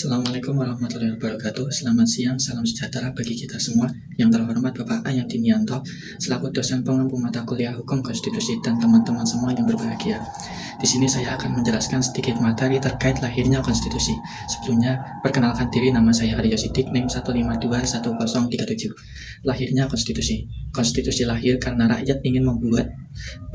Assalamualaikum warahmatullahi wabarakatuh. Selamat siang, salam sejahtera bagi kita semua. Yang terhormat Bapak Ayang Dinianto, selaku dosen pengampu mata kuliah Hukum Konstitusi dan teman-teman semua yang berbahagia. Di sini saya akan menjelaskan sedikit materi terkait lahirnya konstitusi. Sebelumnya, perkenalkan diri, nama saya Aryo Sidik, NIM 1521037. Lahirnya konstitusi. Konstitusi lahir karena rakyat ingin membuat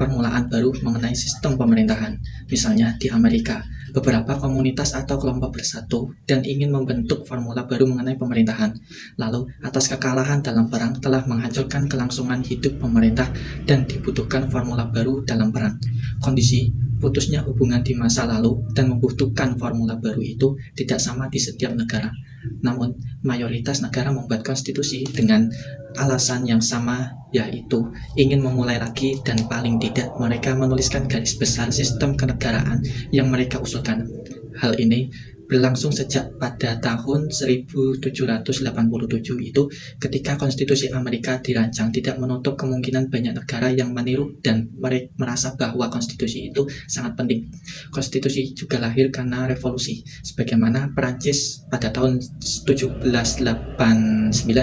permulaan baru mengenai sistem pemerintahan. Misalnya di Amerika, beberapa komunitas atau kelompok bersatu dan ingin membentuk formula baru mengenai pemerintahan. Lalu, atas kekalahan dalam perang telah menghancurkan kelangsungan hidup pemerintah dan dibutuhkan formula baru dalam perang. Kondisi putusnya hubungan di masa lalu dan membutuhkan formula baru itu tidak sama di setiap negara. Namun, mayoritas negara membuat konstitusi dengan alasan yang sama, yaitu ingin memulai lagi dan paling tidak mereka menuliskan garis besar sistem kenegaraan yang mereka usulkan. Hal ini berlangsung sejak pada tahun 1787 itu ketika konstitusi Amerika dirancang, tidak menutup kemungkinan banyak negara yang meniru dan mereka merasa bahwa konstitusi itu sangat penting. Konstitusi juga lahir karena revolusi, sebagaimana Perancis pada tahun 1789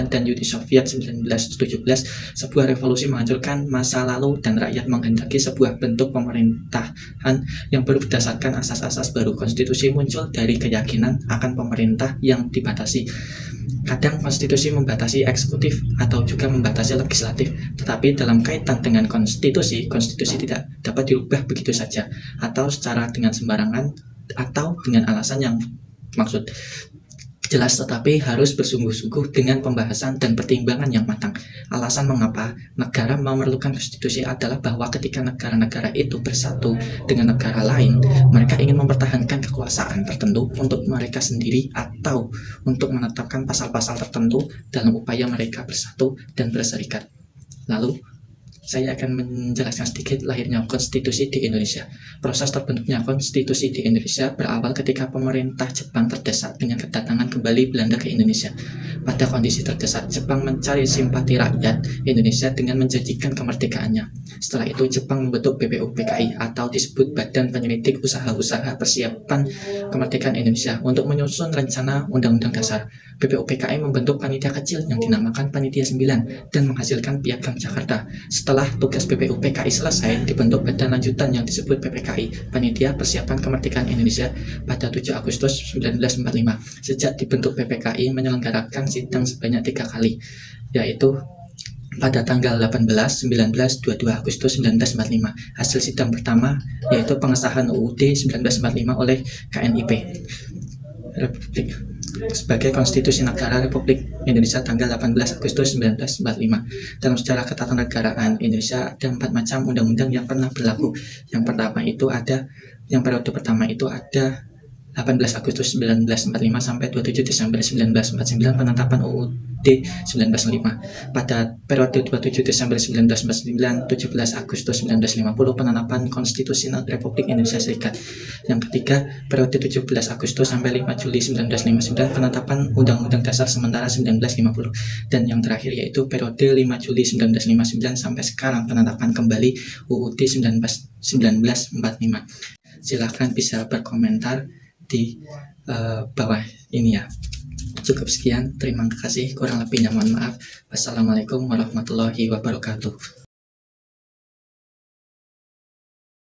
dan Uni Soviet 1917, sebuah revolusi menghancurkan masa lalu dan rakyat menghendaki sebuah bentuk pemerintahan yang baru berdasarkan asas-asas baru. Konstitusi muncul dari keyakinan akan pemerintah yang dibatasi. Kadang konstitusi membatasi eksekutif atau juga membatasi legislatif, tetapi dalam kaitan dengan konstitusi tidak dapat diubah begitu saja atau secara dengan sembarangan atau dengan alasan yang maksud jelas, tetapi harus bersungguh-sungguh dengan pembahasan dan pertimbangan yang matang. Alasan mengapa negara memerlukan konstitusi adalah bahwa ketika negara-negara itu bersatu dengan negara lain, mereka ingin mempertahankan kekuasaan tertentu untuk mereka sendiri atau untuk menetapkan pasal-pasal tertentu dalam upaya mereka bersatu dan berserikat. Lalu, saya akan menjelaskan sedikit lahirnya konstitusi di Indonesia. Proses terbentuknya konstitusi di Indonesia berawal ketika pemerintah Jepang terdesak dengan kedatangan kembali Belanda ke Indonesia. Pada kondisi terdesak, Jepang mencari simpati rakyat Indonesia dengan menjanjikan kemerdekaannya. Setelah itu, Jepang membentuk BPUPKI atau disebut Badan Penyelidik Usaha-Usaha Persiapan Kemerdekaan Indonesia untuk menyusun rencana Undang-Undang Dasar. BPUPKI membentuk panitia kecil yang dinamakan Panitia 9 dan menghasilkan Piagam Jakarta. Setelah tugas BPUPKI selesai, dibentuk badan lanjutan yang disebut PPKI, Panitia Persiapan Kemerdekaan Indonesia, pada 7 Agustus 1945. Sejak dibentuk PPKI menyelenggarakan sidang sebanyak 3 kali, yaitu pada tanggal 18, 19, 22 Agustus 1945. Hasil sidang pertama yaitu pengesahan UUD 1945 oleh KNIP Republik sebagai Konstitusi Negara Republik Indonesia tanggal 18 Agustus 1945. Dalam sejarah ketatanegaraan Indonesia ada 4 macam undang-undang yang pernah berlaku. Yang periode pertama itu ada 18 Agustus 1945 sampai 27 Desember 1949 penetapan UUD 1945. Pada periode 27 Desember 1949, 17 Agustus 1950 penetapan Konstitusi Republik Indonesia Serikat. Yang ketiga, periode 17 Agustus sampai 5 Juli 1959 penetapan Undang-Undang Dasar sementara 1950. Dan yang terakhir yaitu periode 5 Juli 1959 sampai sekarang penetapan kembali UUD 1945. Silahkan bisa berkomentar di bawah ini ya. Cukup sekian, terima kasih, kurang lebihnya mohon maaf. Wassalamualaikum warahmatullahi wabarakatuh.